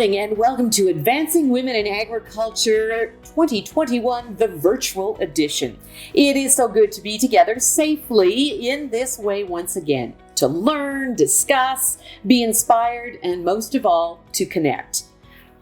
morning and welcome to Advancing Women in Agriculture 2021, the virtual edition. It is so good to be together safely in this way once again, to learn, discuss, be inspired, and most of all, to connect.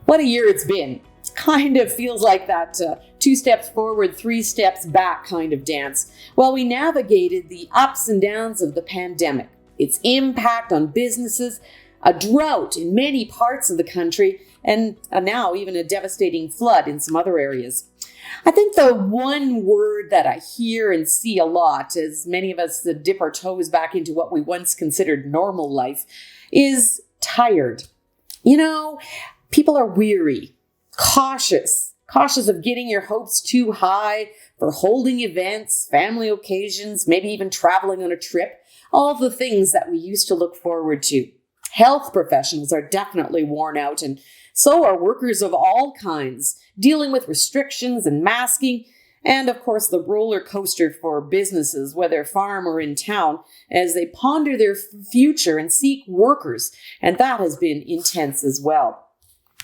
What a year it's been. It kind of feels like that 2 steps forward, 3 steps back kind of dance, while we navigated the ups and downs of the pandemic, its impact on businesses, a drought in many parts of the country, and now even a devastating flood in some other areas. I think the one word that I hear and see a lot, as many of us dip our toes back into what we once considered normal life, is tired. People are weary, cautious of getting your hopes too high for holding events, family occasions, maybe even traveling on a trip, all the things that we used to look forward to. Health professionals are definitely worn out, and so are workers of all kinds, dealing with restrictions and masking, and of course the roller coaster for businesses, whether farm or in town, as they ponder their future and seek workers, and that has been intense as well.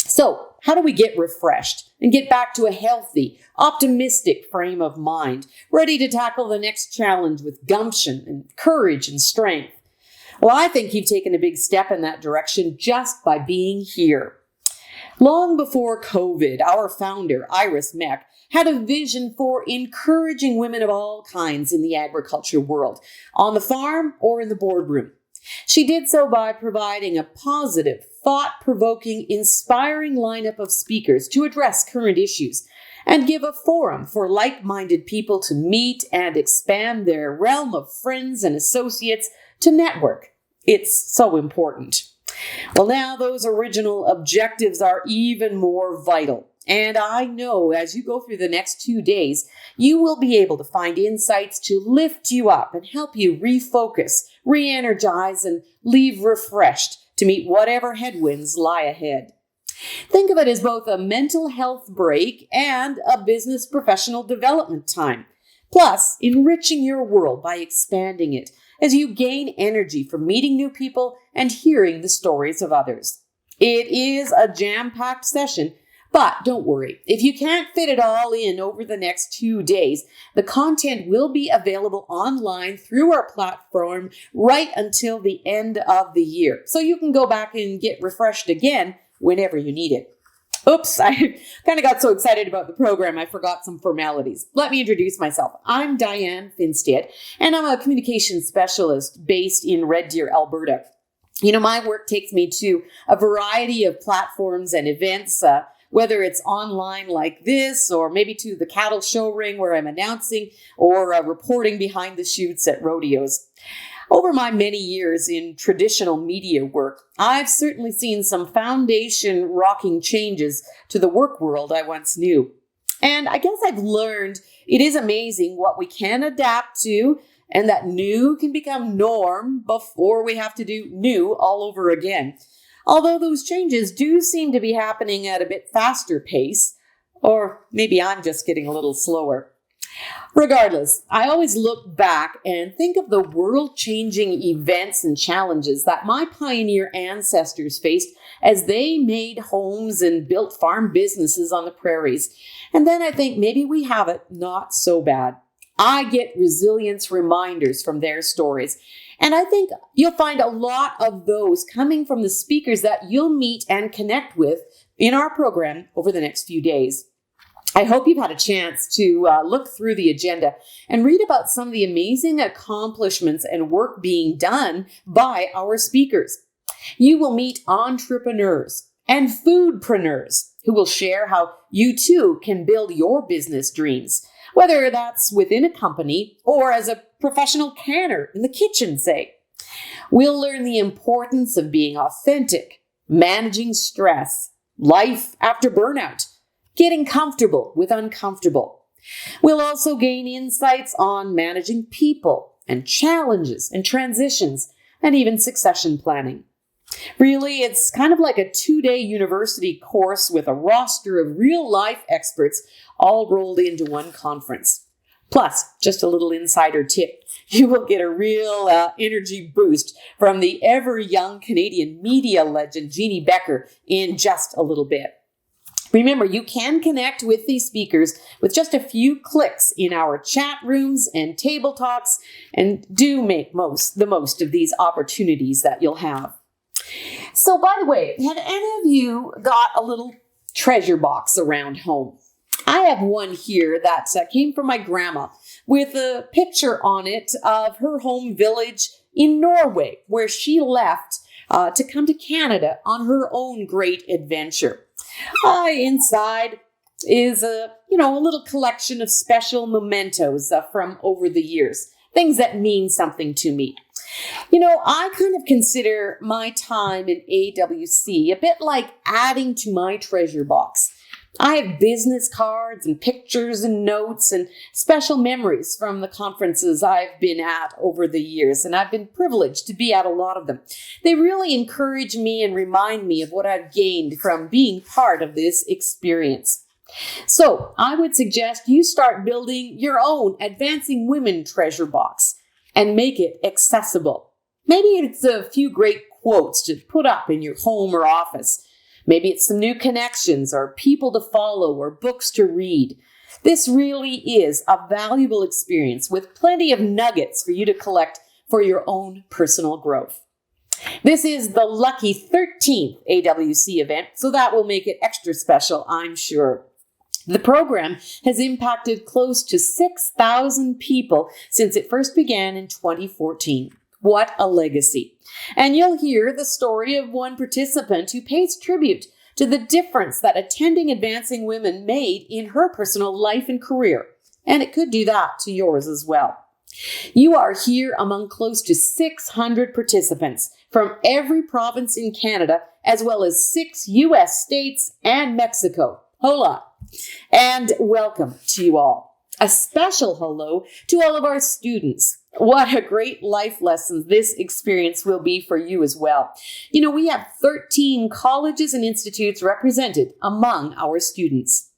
So, how do we get refreshed and get back to a healthy, optimistic frame of mind, ready to tackle the next challenge with gumption and courage and strength? Well, I think you've taken a big step in that direction just by being here. Long before COVID, our founder, Iris Meck, had a vision for encouraging women of all kinds in the agriculture world, on the farm or in the boardroom. She did so by providing a positive, thought-provoking, inspiring lineup of speakers to address current issues and give a forum for like-minded people to meet and expand their realm of friends and associates to network. It's so important. Well, now those original objectives are even more vital. And I know as you go through the next 2 days, you will be able to find insights to lift you up and help you refocus, re-energize, and leave refreshed to meet whatever headwinds lie ahead. Think of it as both a mental health break and a business professional development time, plus enriching your world by expanding it as you gain energy from meeting new people and hearing the stories of others. It is a jam-packed session, but don't worry. If you can't fit it all in over the next 2 days, the content will be available online through our platform right until the end of the year. So you can go back and get refreshed again whenever you need it. Oops, I kind of got so excited about the program, I forgot some formalities. Let me introduce myself. I'm Dianne Finstad, and I'm a communications specialist based in Red Deer, Alberta. My work takes me to a variety of platforms and events, whether it's online like this, or maybe to the cattle show ring where I'm announcing, or reporting behind the chutes at rodeos. Over my many years in traditional media work, I've certainly seen some foundation-rocking changes to the work world I once knew. And I guess I've learned it is amazing what we can adapt to, and that new can become norm before we have to do new all over again. Although those changes do seem to be happening at a bit faster pace, or maybe I'm just getting a little slower. Regardless, I always look back and think of the world-changing events and challenges that my pioneer ancestors faced as they made homes and built farm businesses on the prairies. And then I think maybe we have it not so bad. I get resilience reminders from their stories. And I think you'll find a lot of those coming from the speakers that you'll meet and connect with in our program over the next few days. I hope you've had a chance to look through the agenda and read about some of the amazing accomplishments and work being done by our speakers. You will meet entrepreneurs and foodpreneurs who will share how you too can build your business dreams, whether that's within a company or as a professional canner in the kitchen, say. We'll learn the importance of being authentic, managing stress, life after burnout, getting comfortable with uncomfortable. We'll also gain insights on managing people and challenges and transitions and even succession planning. Really, it's kind of like a 2-day university course with a roster of real-life experts all rolled into one conference. Plus, just a little insider tip, you will get a real energy boost from the ever young Canadian media legend Jeannie Becker in just a little bit. Remember, you can connect with these speakers with just a few clicks in our chat rooms and table talks, and do make the most of these opportunities that you'll have. So, by the way, have any of you got a little treasure box around home? I have one here that came from my grandma with a picture on it of her home village in Norway, where she left to come to Canada on her own great adventure. Inside is a little collection of special mementos from over the years, things that mean something to me. I kind of consider my time in AWC a bit like adding to my treasure box. I have business cards and pictures and notes and special memories from the conferences I've been at over the years, and I've been privileged to be at a lot of them. They really encourage me and remind me of what I've gained from being part of this experience. So I would suggest you start building your own Advancing Women treasure box and make it accessible. Maybe it's a few great quotes to put up in your home or office. Maybe it's some new connections or people to follow or books to read. This really is a valuable experience with plenty of nuggets for you to collect for your own personal growth. This is the lucky 13th AWC event, so that will make it extra special, I'm sure. The program has impacted close to 6,000 people since it first began in 2014. What a legacy. And you'll hear the story of one participant who pays tribute to the difference that attending Advancing Women made in her personal life and career. And it could do that to yours as well. You are here among close to 600 participants from every province in Canada, as well as 6 U.S. states and Mexico. Hola. And welcome to you all. A special hello to all of our students. What a great life lesson this experience will be for you as well. We have 13 colleges and institutes represented among our students.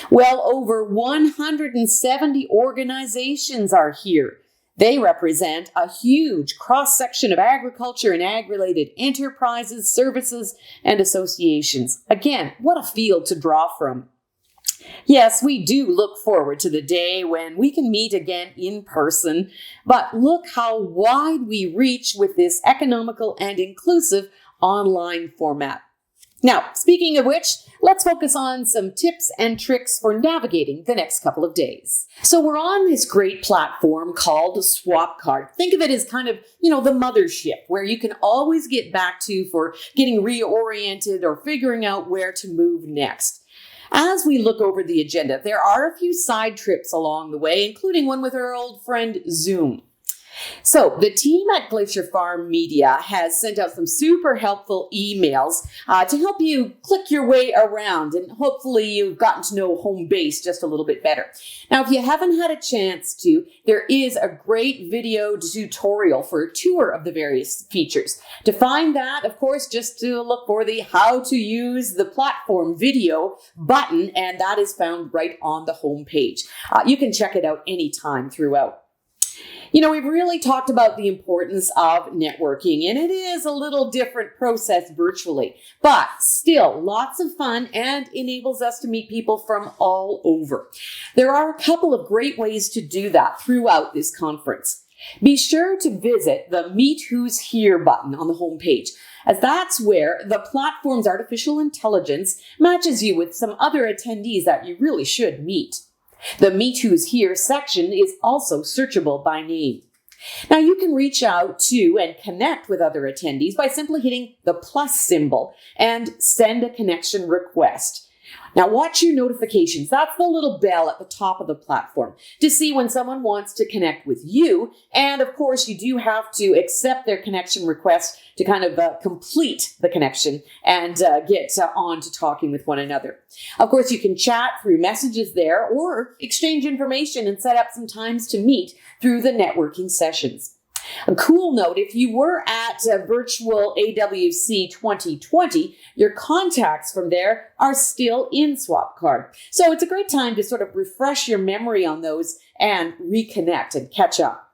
Well over 170 organizations are here. They represent a huge cross-section of agriculture and ag-related enterprises, services, and associations. Again, what a field to draw from. Yes, we do look forward to the day when we can meet again in person, but look how wide we reach with this economical and inclusive online format. Now, speaking of which, let's focus on some tips and tricks for navigating the next couple of days. So we're on this great platform called Swapcard. Think of it as kind of, the mothership where you can always get back to for getting reoriented or figuring out where to move next. As we look over the agenda, there are a few side trips along the way, including one with our old friend Zoom. So the team at Glacier Farm Media has sent out some super helpful emails to help you click your way around, and hopefully you've gotten to know home base just a little bit better. Now, if you haven't had a chance to, there is a great video tutorial for a tour of the various features. To find that, of course, just to look for the how to use the platform video button, and that is found right on the home page. You can check it out anytime throughout. We've really talked about the importance of networking, and it is a little different process virtually, but still lots of fun and enables us to meet people from all over. There are a couple of great ways to do that throughout this conference. Be sure to visit the Meet Who's Here button on the homepage, as that's where the platform's artificial intelligence matches you with some other attendees that you really should meet. The Meet Who's Here section is also searchable by name. Now you can reach out to and connect with other attendees by simply hitting the plus symbol and send a connection request. Now watch your notifications. That's the little bell at the top of the platform to see when someone wants to connect with you. And of course, you do have to accept their connection request to kind of complete the connection and get on to talking with one another. Of course, you can chat through messages there or exchange information and set up some times to meet through the networking sessions. A cool note, if you were at virtual AWC 2020, your contacts from there are still in SwapCard. So it's a great time to sort of refresh your memory on those and reconnect and catch up.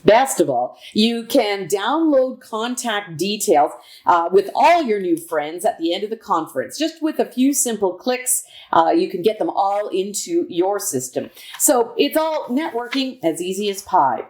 Best of all, you can download contact details with all your new friends at the end of the conference. Just with a few simple clicks, you can get them all into your system. So it's all networking as easy as pie.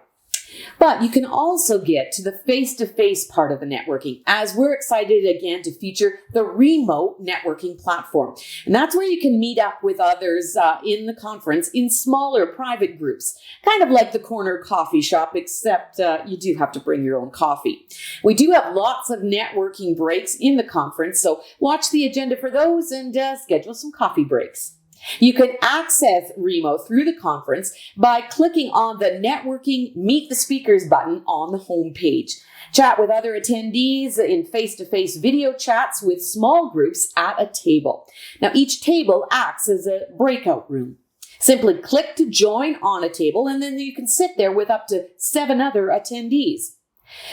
But you can also get to the face-to-face part of the networking, as we're excited again to feature the remote networking platform. And that's where you can meet up with others in the conference in smaller private groups, kind of like the corner coffee shop, except you do have to bring your own coffee. We do have lots of networking breaks in the conference, so watch the agenda for those and schedule some coffee breaks. You can access Remo through the conference by clicking on the Networking Meet the Speakers button on the home page. Chat with other attendees in face-to-face video chats with small groups at a table. Now, each table acts as a breakout room. Simply click to join on a table, and then you can sit there with up to 7 other attendees.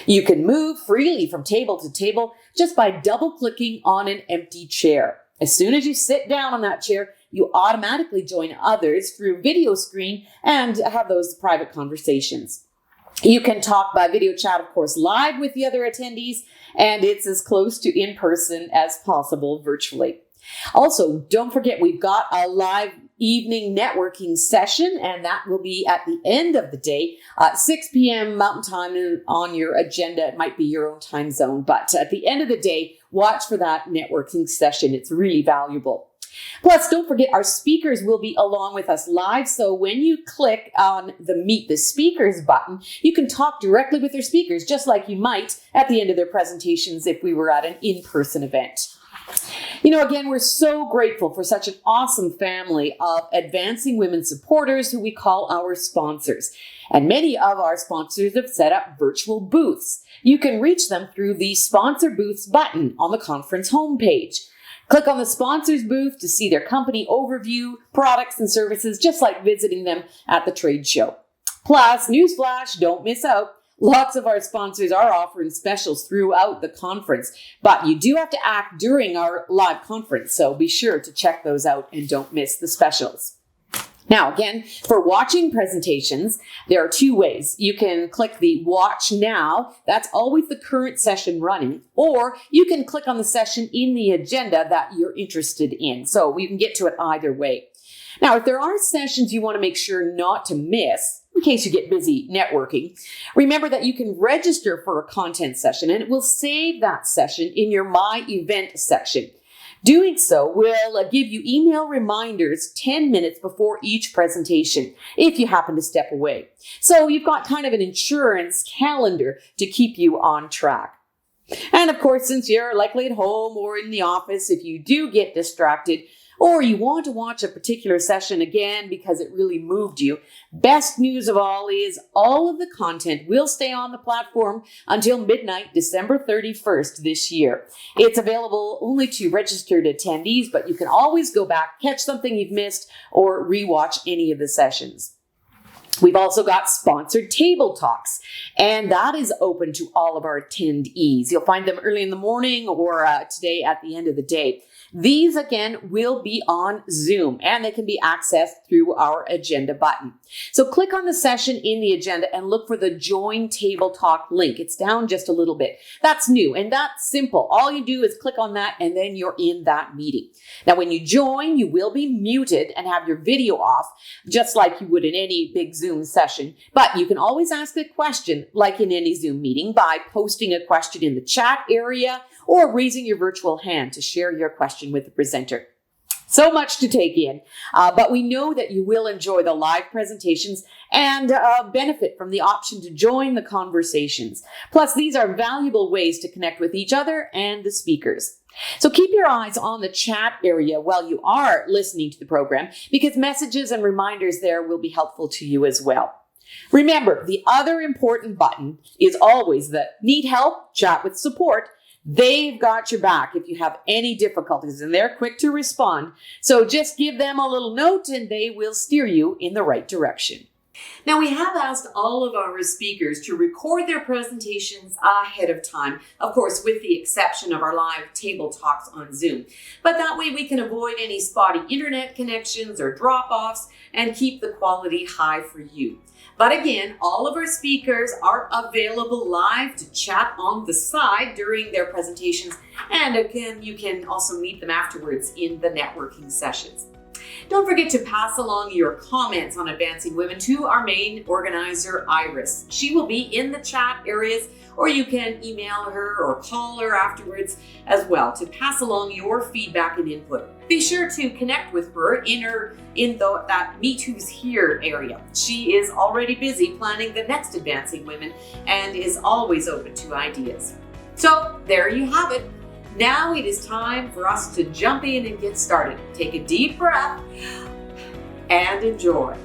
You can move freely from table to table just by double-clicking on an empty chair. As soon as you sit down on that chair, you automatically join others through video screen and have those private conversations. You can talk by video chat, of course, live with the other attendees, and it's as close to in-person as possible virtually. Also, don't forget, we've got a live evening networking session, and that will be at the end of the day, 6 p.m. Mountain Time on your agenda. It might be your own time zone, but at the end of the day, watch for that networking session. It's really valuable. Plus, don't forget, our speakers will be along with us live. So when you click on the Meet the Speakers button, you can talk directly with their speakers, just like you might at the end of their presentations if we were at an in-person event. You know, again, we're so grateful for such an awesome family of advancing women supporters who we call our sponsors. And many of our sponsors have set up virtual booths. You can reach them through the Sponsor Booths button on the conference homepage. Click on the sponsors booth to see their company overview, products and services, just like visiting them at the trade show. Plus, newsflash, don't miss out. Lots of our sponsors are offering specials throughout the conference, but you do have to act during our live conference, so be sure to check those out and don't miss the specials. Now, again, for watching presentations, there are 2 ways. You can click the Watch Now. That's always the current session running. Or you can click on the session in the agenda that you're interested in. So you can get to it either way. Now, if there are sessions you want to make sure not to miss, in case you get busy networking, remember that you can register for a content session and it will save that session in your My Event section. Doing so will give you email reminders 10 minutes before each presentation if you happen to step away. So you've got kind of an insurance calendar to keep you on track. And of course, since you're likely at home or in the office, if you do get distracted, or you want to watch a particular session again because it really moved you, best news of all is all of the content will stay on the platform until midnight, December 31st this year. It's available only to registered attendees, but you can always go back, catch something you've missed, or rewatch any of the sessions. We've also got sponsored table talks, and that is open to all of our attendees. You'll find them early in the morning or today at the end of the day. These, again, will be on Zoom, and they can be accessed through our agenda button. So click on the session in the agenda and look for the Join Table Talk link. It's down just a little bit. That's new, and that's simple. All you do is click on that, and then you're in that meeting. Now, when you join, you will be muted and have your video off, just like you would in any big Zoom session. But you can always ask a question, like in any Zoom meeting, by posting a question in the chat area or raising your virtual hand to share your question with the presenter. So much to take in, but we know that you will enjoy the live presentations and benefit from the option to join the conversations. Plus, these are valuable ways to connect with each other and the speakers. So keep your eyes on the chat area while you are listening to the program, because messages and reminders there will be helpful to you as well. Remember, the other important button is always the Need Help? Chat with Support. They've got your back if you have any difficulties, and they're quick to respond. So just give them a little note and they will steer you in the right direction. Now, we have asked all of our speakers to record their presentations ahead of time, of course, with the exception of our live table talks on Zoom. But that way we can avoid any spotty internet connections or drop-offs and keep the quality high for you. But again, all of our speakers are available live to chat on the side during their presentations. And again, you can also meet them afterwards in the networking sessions. Don't forget to pass along your comments on Advancing Women to our main organizer, Iris. She will be in the chat areas, or you can email her or call her afterwards as well to pass along your feedback and input. Be sure to connect with her in that Meet Who's Here area. She is already busy planning the next Advancing Women and is always open to ideas. So there you have it. Now it is time for us to jump in and get started. Take a deep breath and enjoy.